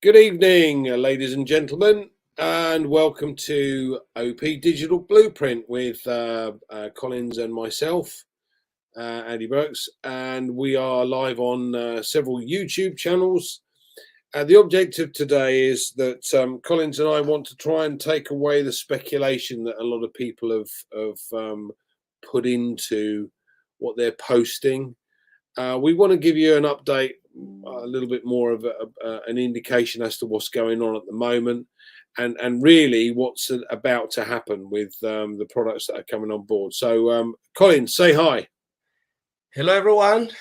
Good evening, ladies and gentlemen, and welcome to OP Digital Blueprint with Collins and myself, Andy Burks, and we are live on several YouTube channels. The objective today is that Collins and I want to try and take away the speculation that a lot of people have put into what they're posting. We want to give you an update, a little bit more of an indication as to what's going on at the moment, and really what's about to happen with the products that are coming on board. So, Colin, say hi. Hello, everyone.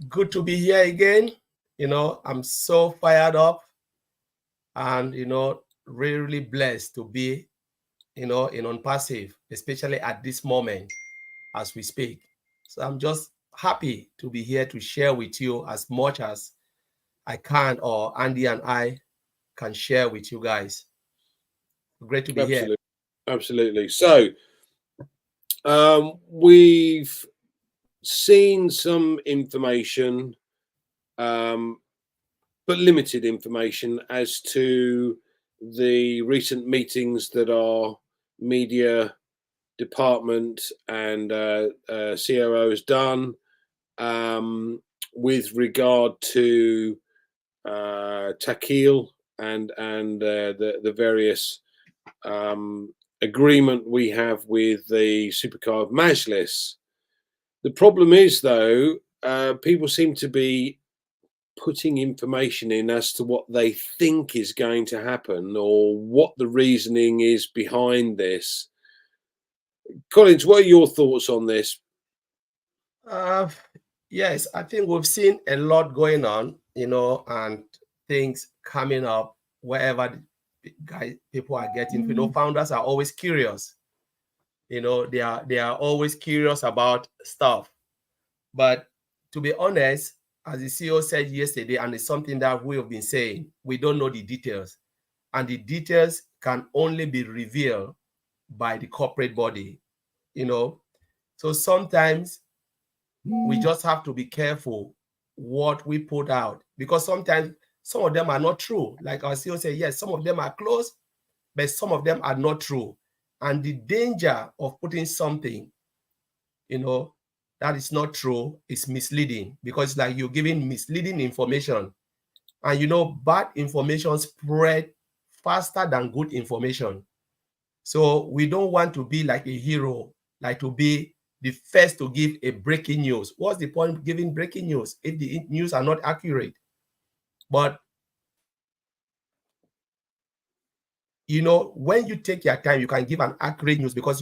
Good to be here again. I'm so fired up and, really blessed to be, in ONPASSIVE, especially at this moment as we speak. So I'm just happy to be here to share with you as much as I can, or Andy and I can share with you guys. Great to be here. Absolutely. So, we've seen some information, but limited information as to the recent meetings that our media department and COO has done with regard to Takil and the various agreement we have with the Supercar of Majlis. The problem is, though, people seem to be putting information in as to what they think is going to happen or what the reasoning is behind this. Collins, what are your thoughts on this? Yes, I think we've seen a lot going on, and things coming up wherever people are getting. Founders are always curious. They are always curious about stuff. But to be honest, as the CEO said yesterday, and it's something that we have been saying, we don't know the details. And the details can only be revealed by the corporate body, So sometimes we just have to be careful what we put out, because sometimes some of them are not true. Like our CEO said, yes, some of them are close, but some of them are not true. And the danger of putting something, that is not true is misleading, because it's like you're giving misleading information. And bad information spread faster than good information. So we don't want to be like a hero, like to be the first to give a breaking news. What's the point of giving breaking news if the news are not accurate? But when you take your time, you can give an accurate news, because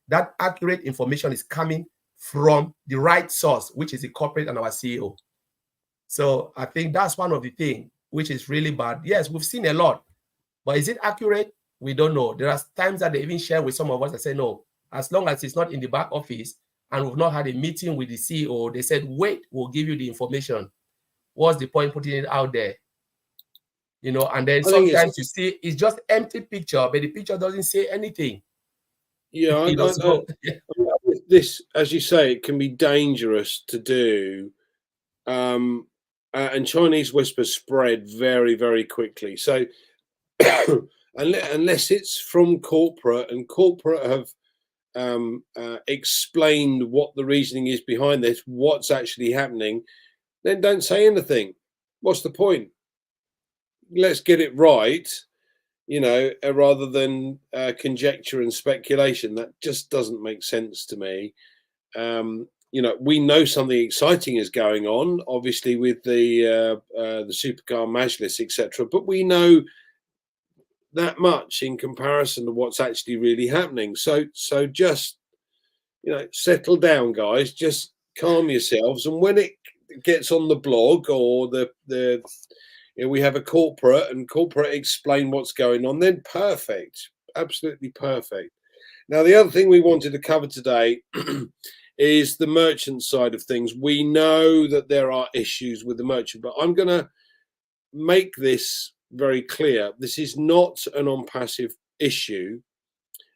that accurate information is coming from the right source, which is the corporate and our CEO. So I think that's one of the things which is really bad. Yes, we've seen a lot, but is it accurate? We don't know. There are times that they even share with some of us that say, no, as long as it's not in the back office and we've not had a meeting with the CEO, they said, wait, we'll give you the information. What's the point putting it out there? And then sometimes you see it's just empty picture, but the picture doesn't say anything. Yeah, this, as you say, it can be dangerous to do. And Chinese whispers spread very, very quickly. So unless it's from corporate and corporate have explained what the reasoning is behind this, what's actually happening, then don't say anything. What's the point? Let's get it right, rather than conjecture and speculation. That just doesn't make sense to me. We know something exciting is going on, obviously with the Supercar Majlis, etc. But we know that much in comparison to what's actually really happening. So just settle down, guys. Just calm yourselves, and when it gets on the blog or we have a corporate and corporate explain what's going on, then perfect, absolutely perfect. Now, the other thing we wanted to cover today is the merchant side of things. We know that there are issues with the merchant, but I'm going to make this very clear. This is not an ONPASSIVE issue.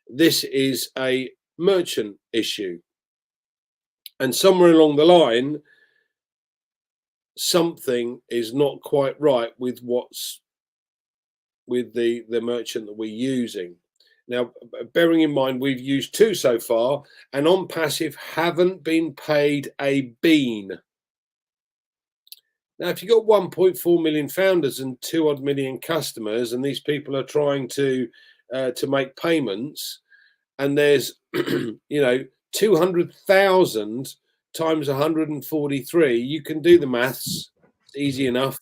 This is a merchant issue. And somewhere along the line, something is not quite right with what's with the merchant that we're using. Now, bearing in mind we've used 2 so far, and ONPASSIVE haven't been paid a bean. Now, if you've got 1.4 million founders and 2 odd million customers, and these people are trying to make payments, and there's 200,000 times 143, you can do the maths. It's easy enough.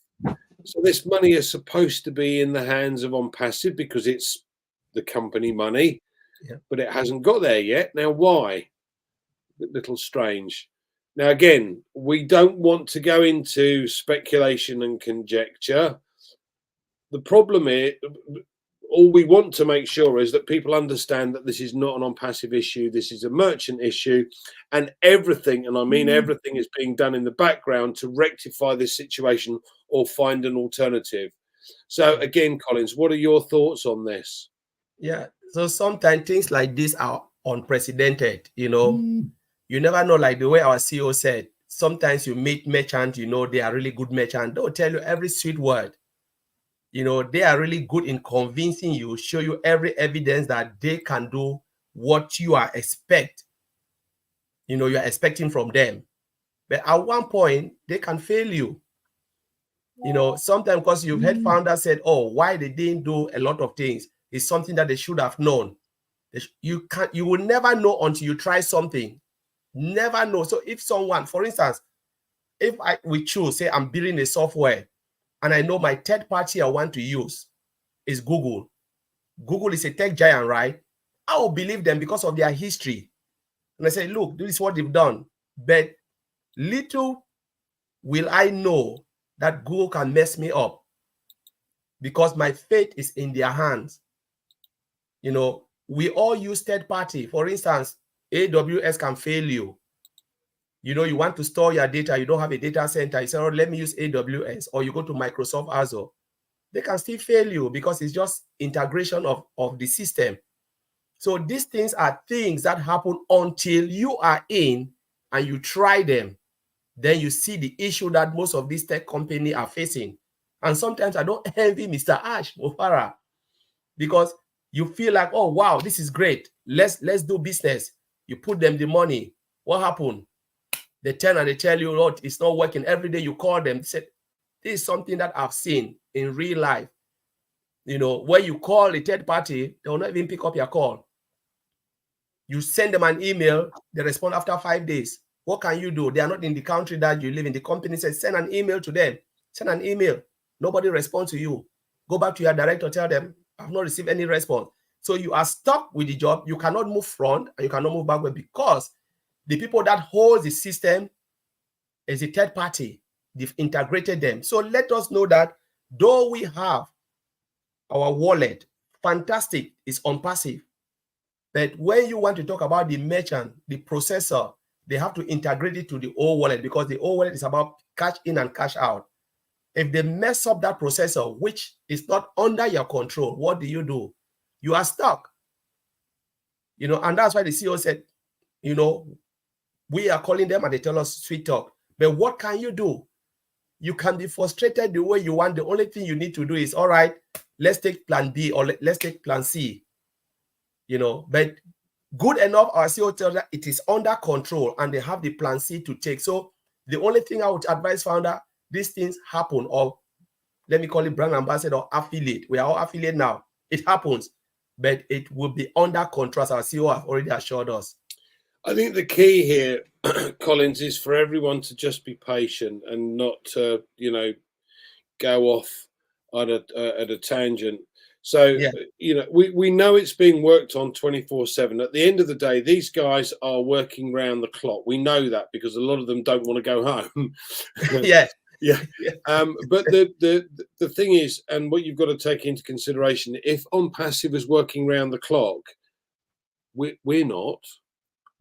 So this money is supposed to be in the hands of ONPASSIVE because it's the company money, but it hasn't got there yet. Now, why? A little strange. Now, again, we don't want to go into speculation and conjecture. The problem is, all we want to make sure is that people understand that this is not an ONPASSIVE issue. This is a merchant issue, and everything, and I mean everything, is being done in the background to rectify this situation or find an alternative. So again, Collins, what are your thoughts on this? Yeah, so sometimes things like this are unprecedented. You never know, like the way our CEO said, sometimes you meet merchants, they are really good merchants. They'll tell you every sweet word. They are really good in convincing you, show you every evidence that they can do what you are you're expecting from them. But at one point, they can fail you. Sometimes because you've heard founders said, oh, why they didn't do a lot of things is something that they should have known. You will never know until you try something. Never know. So if someone, for instance, if we choose, say I'm building a software and I know my third party I want to use is Google. Google is a tech giant, right? I will believe them because of their history. And I say, look, this is what they've done. But little will I know that Google can mess me up because my fate is in their hands. We all use third party. For instance, AWS can fail you. You want to store your data, you don't have a data center, you say, oh, let me use AWS, or you go to Microsoft Azure. They can still fail you because it's just integration of the system. So these things are things that happen until you are in and you try them. Then you see the issue that most of these tech companies are facing. And sometimes I don't envy Mr. Ash Mofara because you feel like, oh, wow, this is great. Let's do business. You put them the money. What happened? They turn and they tell you, oh, it's not working. Every day you call them. They say, this is something that I've seen in real life. Where you call a third party, they will not even pick up your call. You send them an email, they respond after 5 days. What can you do? They are not in the country that you live in. The company says, send an email to them. Send an email. Nobody responds to you. Go back to your director, tell them, I've not received any response. So you are stuck with the job. You cannot move front and you cannot move backward because the people that hold the system is a third party. They've integrated them. So let us know that though we have our wallet, fantastic, it's ONPASSIVE. But when you want to talk about the merchant, the processor, they have to integrate it to the old wallet because the old wallet is about cash in and cash out. If they mess up that processor, which is not under your control, what do? You are stuck. And that's why the CEO said, we are calling them and they tell us sweet talk. But what can you do? You can be frustrated the way you want. The only thing you need to do is, all right, let's take plan B or let's take plan C. But good enough, our CEO tells that it is under control and they have the plan C to take. So the only thing I would advise founder, these things happen, or let me call it brand ambassador or affiliate. We are all affiliate now. It happens, but it will be under control, as our CEO have already assured us. I think the key here, Collins, is for everyone to just be patient and not to, go off at a tangent. So, we know it's being worked on 24/7. At the end of the day, these guys are working round the clock. We know that because a lot of them don't want to go home. Yeah. But the thing is, and what you've got to take into consideration, if ONPASSIVE is working round the clock, we're not.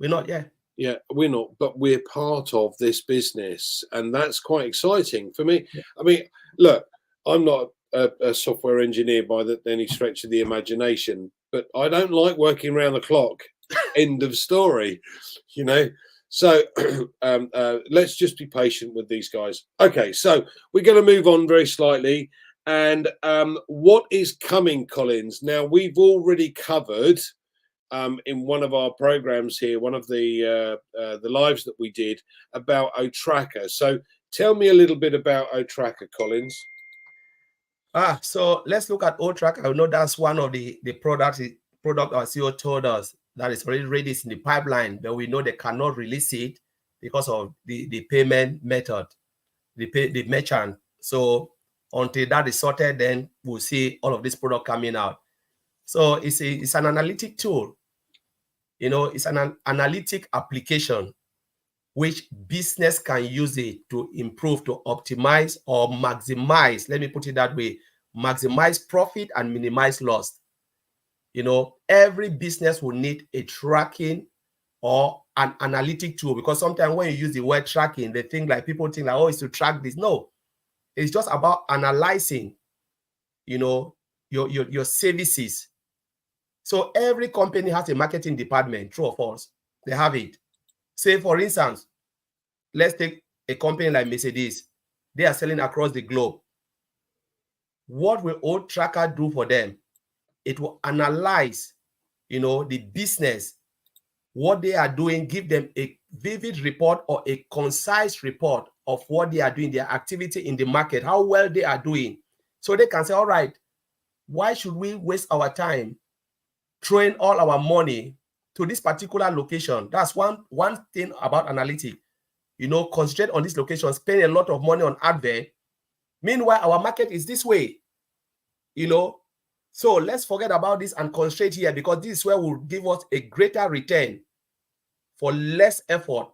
We're not, yeah. Yeah, we're not, but we're part of this business, and that's quite exciting for me. Yeah. I mean, look, I'm not a software engineer by any stretch of the imagination, but I don't like working around the clock. End of story, So let's just be patient with these guys. Okay, so we're going to move on very slightly. And what is coming, Collins? Now, we've already covered in one of our programs here, one of the lives that we did about Otracker. So tell me a little bit about Otracker, Collins. So let's look at Otracker. I know that's one of the product our CEO told us that is already ready, in the pipeline, but we know they cannot release it because of the payment method, the merchant. So until that is sorted, then we'll see all of this product coming out. So it's an analytic tool. You know, it's an analytic application which business can use it to improve, to optimize or maximize, let me put it that way, maximize profit and minimize loss. You know, every business will need a tracking or an analytic tool, because sometimes when you use the word tracking, they think like, people think like, oh, it's to track this. No, it's just about analyzing, you know, your services. So every company has a marketing department, true or false? They have it. Say, for instance, let's take a company like Mercedes. They are selling across the globe. What will Otracker do for them? It will analyze, you know, the business, what they are doing, give them a vivid report or a concise report of what they are doing, their activity in the market, how well they are doing. So they can say, all right, why should we waste our time throwing all our money to this particular location? That's one thing about analytics. You know, concentrate on this location, spend a lot of money on advert. Meanwhile, our market is this way, you know. So let's forget about this and concentrate here, because this is where will give us a greater return for less effort.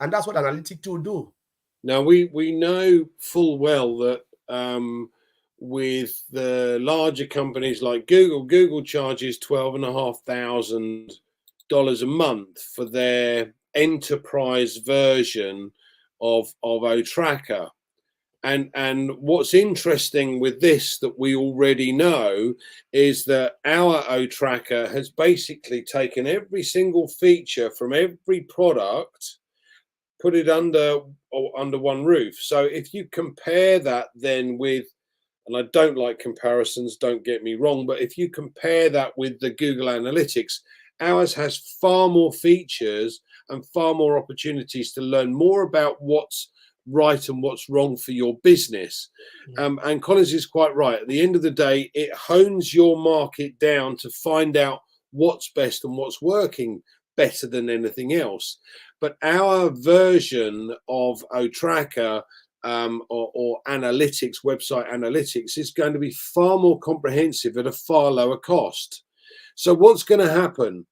And that's what analytic tool do. Now, we know full well that with the larger companies like Google charges $12,500 a month for their enterprise version of Otracker. And what's interesting with this that we already know is that our Otracker has basically taken every single feature from every product, put it under one roof. So if you compare that then with, and I don't like comparisons, don't get me wrong, but if you compare that with the Google Analytics, ours has far more features and far more opportunities to learn more about what's right and what's wrong for your business. And Collins is quite right. At the end of the day, it hones your market down to find out what's best and what's working better than anything else. But our version of Otracker or analytics, website analytics, is going to be far more comprehensive at a far lower cost. So what's going to happen,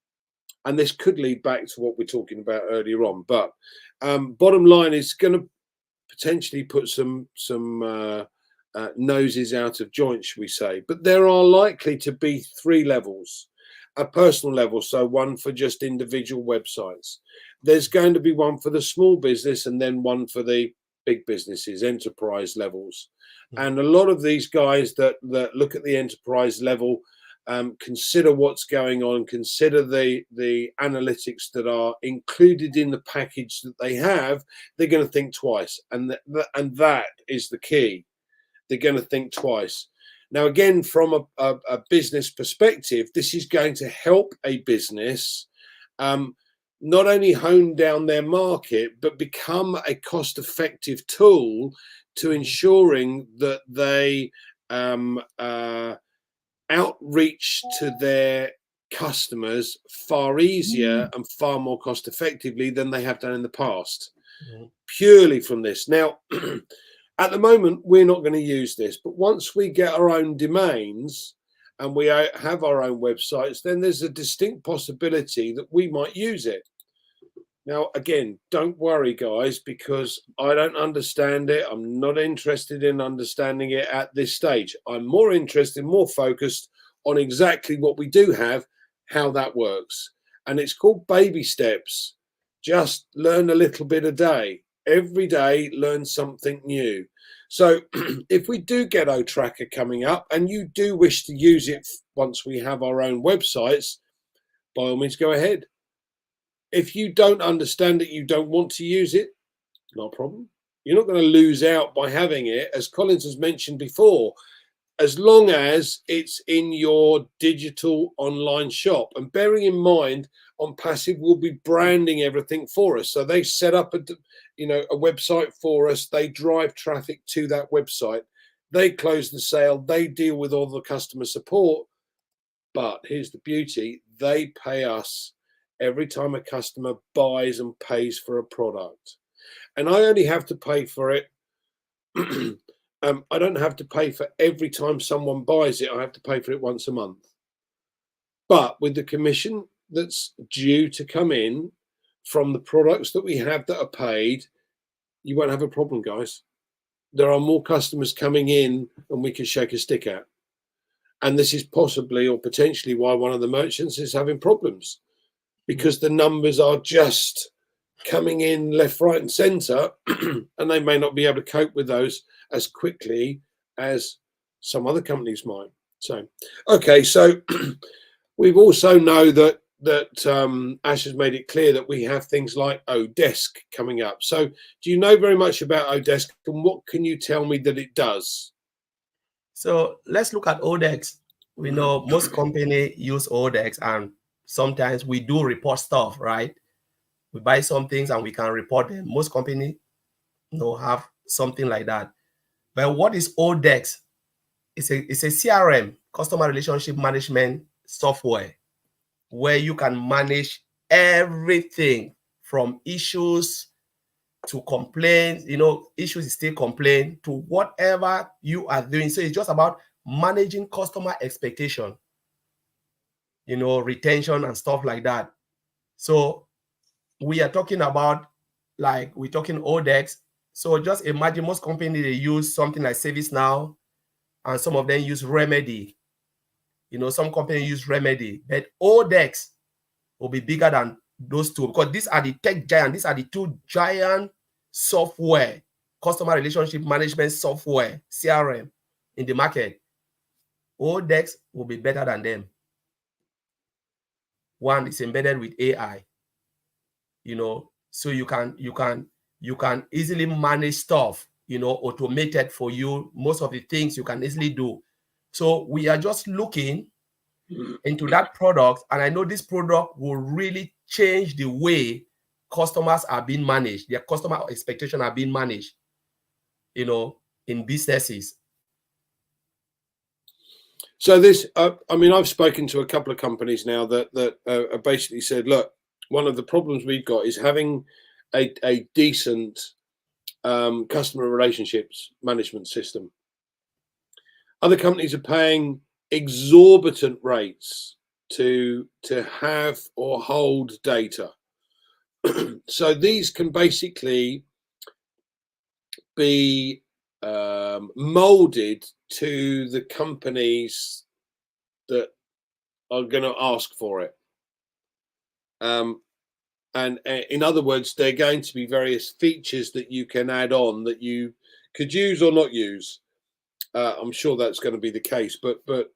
and this could lead back to what we're talking about earlier on, but bottom line is going to potentially put some noses out of joint, shall we say. But there are likely to be three levels. A personal level, so one for just individual websites. There's going to be one for the small business, and then one for the big businesses, enterprise levels. And a lot of these guys that look at the enterprise level, consider what's going on, consider the analytics that are included in the package that they have, they're going to think twice. And that is the key. They're going to think twice. Now, again, from a business perspective, this is going to help a business not only hone down their market, but become a cost-effective tool to ensuring that they outreach to their customers far easier and far more cost effectively than they have done in the past, purely from this. Now, at the moment, we're not going to use this, but once we get our own domains and we have our own websites, then there's a distinct possibility that we might use it. Now, again, don't worry, guys, because I don't understand it. I'm not interested in understanding it at this stage. I'm more interested, more focused on exactly what we do have, how that works. And it's called baby steps. Just learn a little bit a day. Every day, learn something new. So if we do get Otracker coming up and you do wish to use it once we have our own websites, by all means, go ahead. If you don't understand it, you don't want to use it, no problem. You're not going to lose out by having it. As Collins has mentioned before, as long as it's in your digital online shop. And bearing in mind, ONPASSIVE will be branding everything for us. So they set up a website for us. They drive traffic to that website. They close the sale. They deal with all the customer support. But here's the beauty: they pay us every time a customer buys and pays for a product. And I only have to pay for it. I don't have to pay for every time someone buys it. I have to pay for it once a month. But with the commission that's due to come in from the products that we have that are paid, you won't have a problem, guys. There are more customers coming in than we can shake a stick at. And this is possibly or potentially why one of the merchants is having problems, because the numbers are just coming in left, right, and centre, and they may not be able to cope with those as quickly as some other companies might. So, okay, so we've also know that Ash has made it clear that we have things like Odesk coming up. So, do you know very much about Odesk, and what can you tell me that it does? So let's look at Odex. We know most companies use Odex, and sometimes we do report stuff, right? We buy some things and we can report them. Most companies have something like that. But what is Odex? It's a CRM, customer relationship management software, where you can manage everything from issues to complaints. Issues is still complaint to whatever you are doing. So it's just about managing customer expectation, retention and stuff like that. So we are talking about, like, we're talking Odex. So just imagine most companies, they use something like ServiceNow, and some of them use Remedy. Some companies use Remedy, but Odex will be bigger than those two, because these are the tech giants. These are the two giant software, customer relationship management software, CRM, in the market. Odex will be better than them. One is embedded with AI, so you can easily manage stuff, automated for you. Most of the things you can easily do. So we are just looking into that product, and I know this product will really change the way customers are being managed. Their customer expectations are being managed, in businesses. So this, I've spoken to a couple of companies now that basically said, look, one of the problems we've got is having a decent customer relationships management system. Other companies are paying exorbitant rates to have or hold data. So these can basically be molded to the companies that are going to ask for it. And in other words, they're going to be various features that you can add on that you could use or not use. I'm sure that's going to be the case, but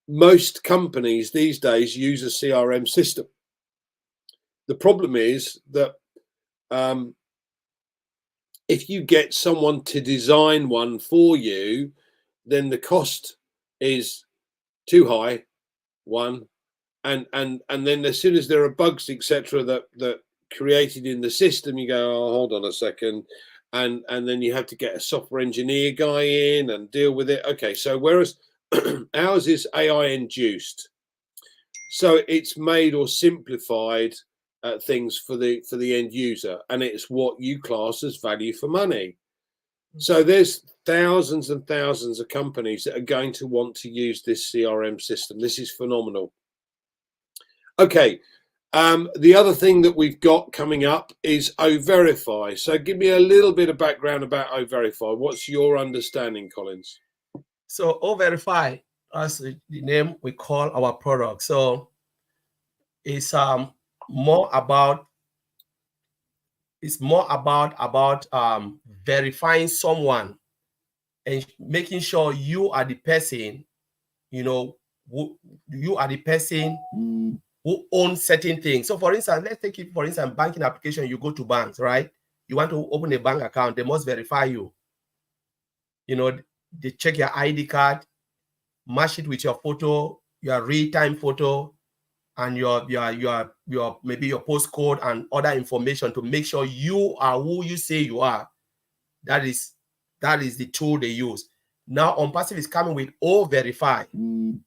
most companies these days use a CRM system. The problem is that if you get someone to design one for you, then the cost is too high, one, and then as soon as there are bugs, etc., that created in the system, you go, oh, hold on a second, and then you have to get a software engineer guy in and deal with it. Okay, so whereas ours is AI induced, so it's made or simplified things for the end user, and it's what you class as value for money. So there's thousands and thousands of companies that are going to want to use this CRM system. This is phenomenal. Okay, the other thing that we've got coming up is O-Verify. So give me a little bit of background about O-Verify. What's your understanding, Collins? So O-Verify, as the name we call our product. So it's more about verifying someone and making sure you are the person, you are the person who owns certain things. So for instance, let's take it, for instance, banking application. You go to banks, right? You want to open a bank account, they must verify you. They check your ID card, match it with your photo, your real-time photo, and your maybe your postcode and other information to make sure you are who you say you are. That is the tool they use. Now ONPASSIVE is coming with O-Verify, you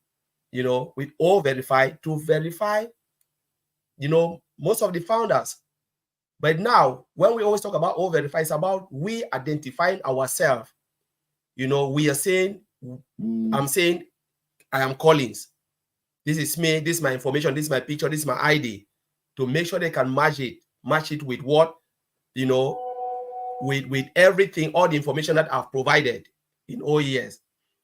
know, with O-Verify to verify, you know, most of the founders. But now, when we always talk about O-Verify, it's about we identifying ourselves. You know, we are saying, I'm saying, I am Collins. This is me. This is my information. This is my picture. This is my ID. To make sure they can match it with what, you know, with everything, all the information that I've provided in OES.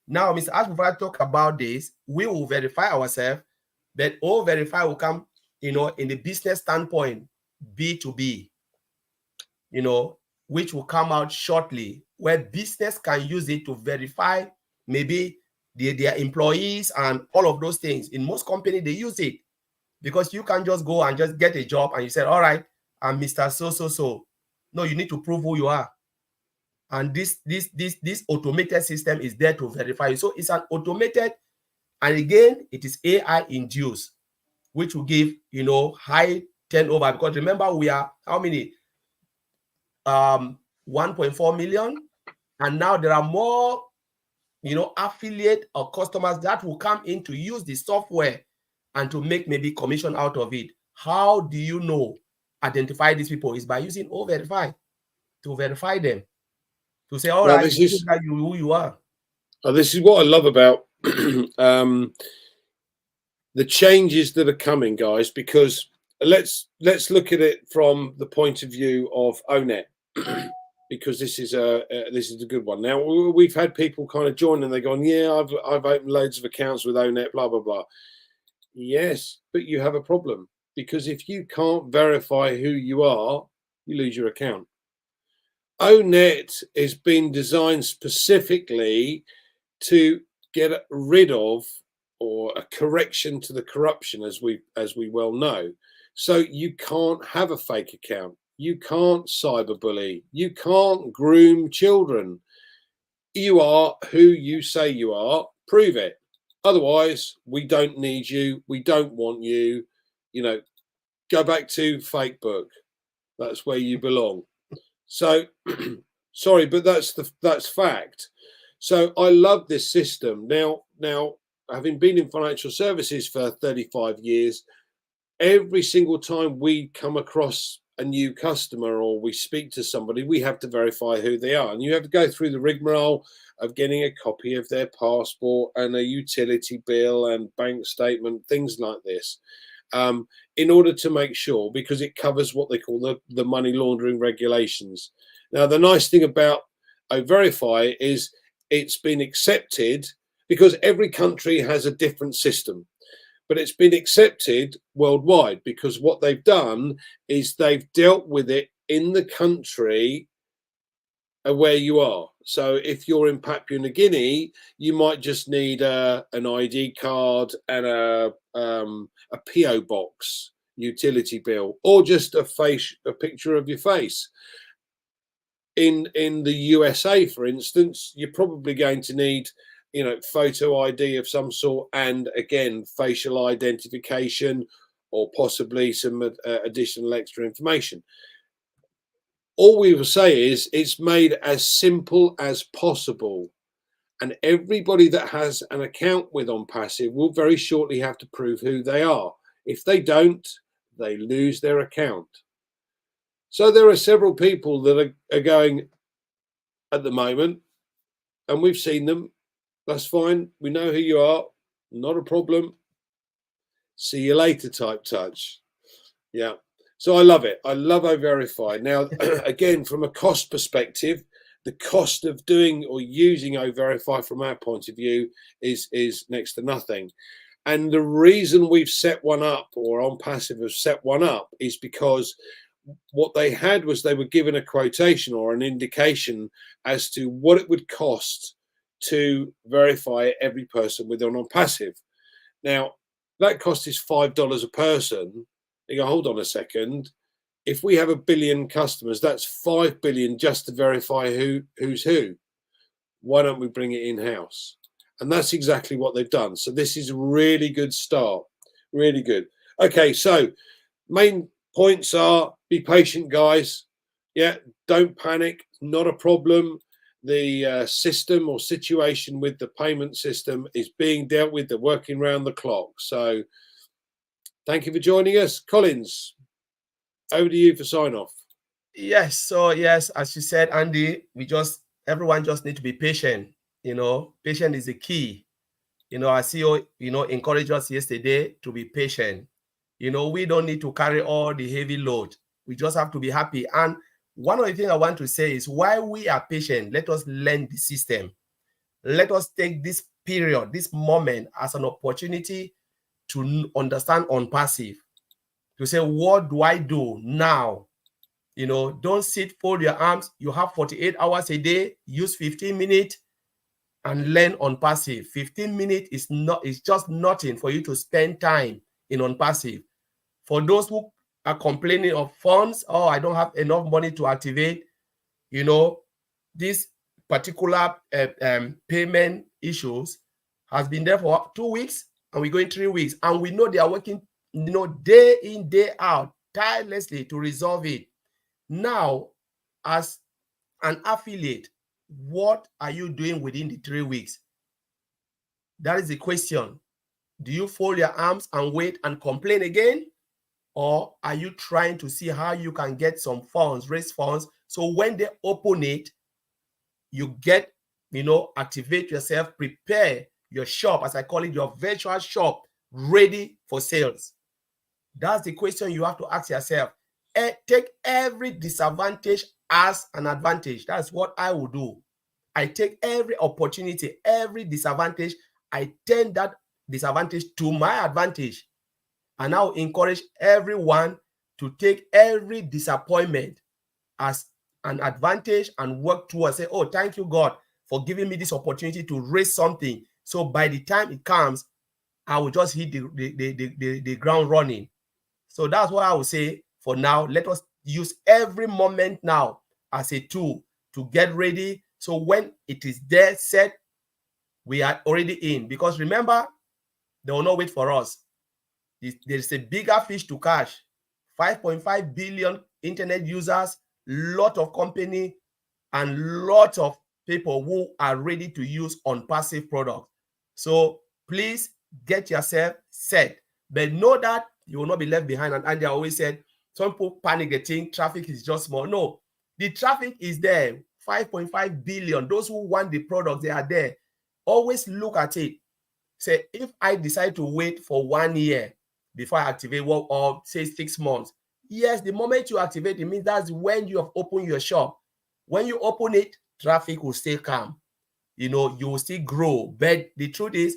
Now, Mr. Ash, before I talk about this, we will verify ourselves, but O-Verify will come, you know, in the business standpoint, B2B, you know, which will come out shortly, where business can use it to verify maybe their employees and all of those things. In most companies, they use it because you can't just go and just get a job and you say, all right, I'm Mr. So. No, you need to prove who you are. And this automated system is there to verify you. So it's an automated, and again, it is AI induced, which will give, you know, high turnover. Because remember, we are how many? 1.4 million. And now there are more, you know, affiliate or customers that will come in to use the software and to make maybe commission out of it. How do you know, identify these people? Is by using O-Verify to verify them. To say, all right, this is who you are. This is what I love about the changes that are coming, guys, because let's look at it from the point of view of Onet, because this is a good one. Now, we've had people kind of join and they're going, yeah, I've opened loads of accounts with Onet, blah, blah, blah. Yes, but you have a problem, because if you can't verify who you are, you lose your account. Onet has been designed specifically to get rid of, or a correction to, the corruption, as we well know. So you can't have a fake account. You can't cyberbully. You can't groom children. You are who you say you are. Prove it. Otherwise, we don't need you. We don't want you. You know, go back to fake book. That's where you belong. So, sorry, but that's fact. So I love this system. Now, having been in financial services for 35 years, every single time we come across a new customer or we speak to somebody, we have to verify who they are. And you have to go through the rigmarole of getting a copy of their passport and a utility bill and bank statement, things like this, in order to make sure, because it covers what they call the money laundering regulations. Now, the nice thing about O-Verify is it's been accepted, because every country has a different system, but it's been accepted worldwide, because what they've done is they've dealt with it in the country where you are. So if you're in Papua New Guinea, you might just need an ID card and a PO box utility bill, or just a picture of your face. In the USA, for instance, you're probably going to need, you know, photo ID of some sort, and again, facial identification, or possibly some additional extra information. All we will say is it's made as simple as possible. And everybody that has an account with ONPASSIVE will very shortly have to prove who they are. If they don't, they lose their account. So there are several people that are going at the moment, and we've seen them. That's fine. We know who you are. Not a problem. See you later type touch. Yeah. So I love it. I love O-Verify. Now, again, from a cost perspective, the cost of doing or using O-Verify from our point of view is next to nothing. And the reason we've set one up, or ONPASSIVE have set one up, is because what they had was they were given a quotation or an indication as to what it would cost to verify every person with ONPASSIVE. Now, that cost is $5 a person. You go, hold on a second. If we have 1 billion customers, that's 5 billion just to verify who's who. Why don't we bring it in-house? And that's exactly what they've done. So this is a really good start. Really good. Okay, so main points are: be patient, guys. Yeah, don't panic. Not a problem. The system or situation with the payment system is being dealt with. They're working around the clock. So thank you for joining us. Collins, over to you for sign off. Yes. So yes, as you said, Andy, everyone just need to be patient. Patient is the key. Our CEO, encouraged us yesterday to be patient. We don't need to carry all the heavy load. We just have to be happy. And one of the things I want to say is, while we are patient, let us learn the system. Let us take this period, this moment, as an opportunity to understand ONPASSIVE, to say, what do I do now? Don't sit, fold your arms. You have 48 hours a day, use 15 minutes and learn ONPASSIVE. 15 minutes is just nothing for you to spend time in ONPASSIVE. For those who are complaining of funds, oh, I don't have enough money to activate, this particular payment issues has been there for 2 weeks, and we're going 3 weeks, and we know they are working, day in, day out, tirelessly to resolve it. Now, as an affiliate, what are you doing within the 3 weeks? That is the question. Do you fold your arms and wait and complain again? Or are you trying to see how you can get some funds, raise funds, so when they open it, you get, activate yourself, prepare your shop, as I call it, your virtual shop, ready for sales? That's the question you have to ask yourself. Take every disadvantage as an advantage. That's what I will do. I take every opportunity, every disadvantage, I turn that disadvantage to my advantage. And I'll encourage everyone to take every disappointment as an advantage and work towards, say, oh, thank you, God, for giving me this opportunity to raise something. So by the time it comes, I will just hit the ground running. So that's what I would say for now. Let us use every moment now as a tool to get ready. So when it is there, set, we are already in. Because remember, they will not wait for us. There's a bigger fish to catch. 5.5 billion internet users, lot of company, and lot of people who are ready to use ONPASSIVE products. So please get yourself set. But know that you will not be left behind. And Andy always said, some people panic, they think traffic is just small. No, the traffic is there. 5.5 billion. Those who want the products, they are there. Always look at it. Say, if I decide to wait for 1 year before I activate, or say 6 months, yes, the moment you activate, it means that's when you have opened your shop. When you open it, traffic will still come. You will still grow. But the truth is,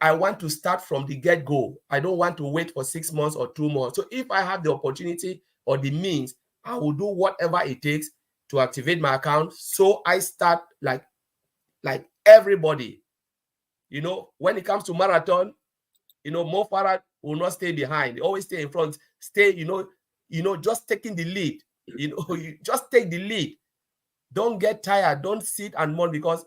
I want to start from the get-go. I don't want to wait for 6 months or 2 months. So if I have the opportunity or the means, I will do whatever it takes to activate my account. So I start like everybody. When it comes to marathon, Mo Farah will not stay behind. They always stay in front. Stay, just taking the lead. You just take the lead. Don't get tired. Don't sit and mourn, because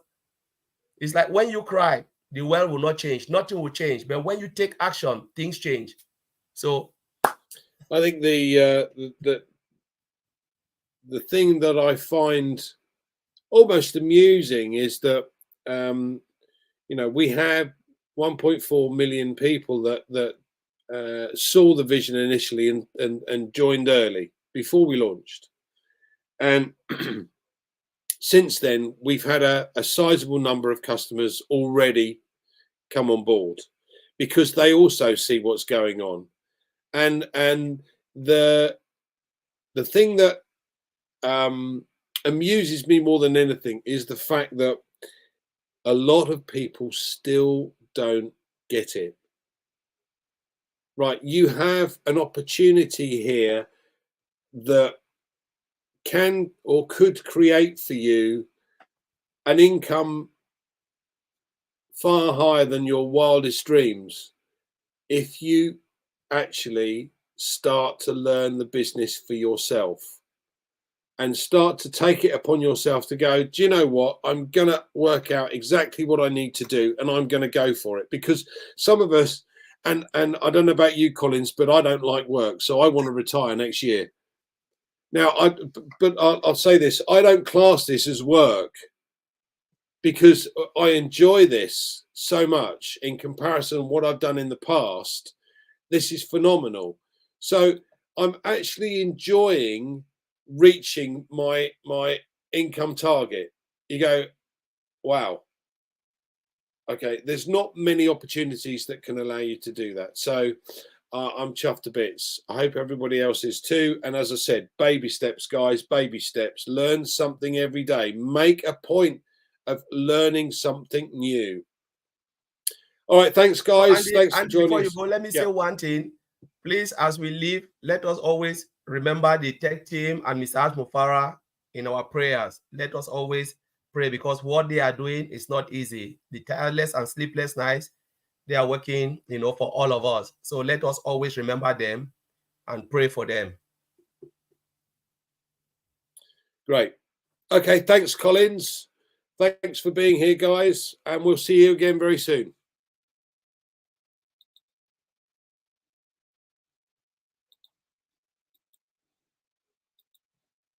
it's like when you cry, the world will not change. Nothing will change. But when you take action, things change. So I think the thing that I find almost amusing is that we have 1.4 million people that saw the vision initially and joined early before we launched, and since then we've had a sizable number of customers already come on board, because they also see what's going on. And the thing that amuses me more than anything is the fact that a lot of people still don't get it. Right, you have an opportunity here that can or could create for you an income far higher than your wildest dreams if you actually start to learn the business for yourself. and start to take it upon yourself to go, do you know what? I'm going to work out exactly what I need to do, and I'm going to go for it. Because some of us, and I don't know about you, Collins, but I don't like work. So I want to retire next year. Now, I'll say this. I don't class this as work because I enjoy this so much in comparison to what I've done in the past. This is phenomenal. So I'm actually enjoying reaching my income target. You go, wow. Okay, there's not many opportunities that can allow you to do that. So I'm chuffed to bits. I hope everybody else is too. And as I said, baby steps, guys, baby steps. Learn something every day. Make a point of learning something new. All right, thanks, guys. Thanks for joining before you us. go, let me say one thing. Please, as we leave, let us always remember the tech team and Mr. Mufara in our prayers. Let us always pray, because what they are doing is not easy. The tireless and sleepless nights, they are working, for all of us. So let us always remember them and pray for them. Great. Okay, thanks, Collins. Thanks for being here, guys, and we'll see you again very soon.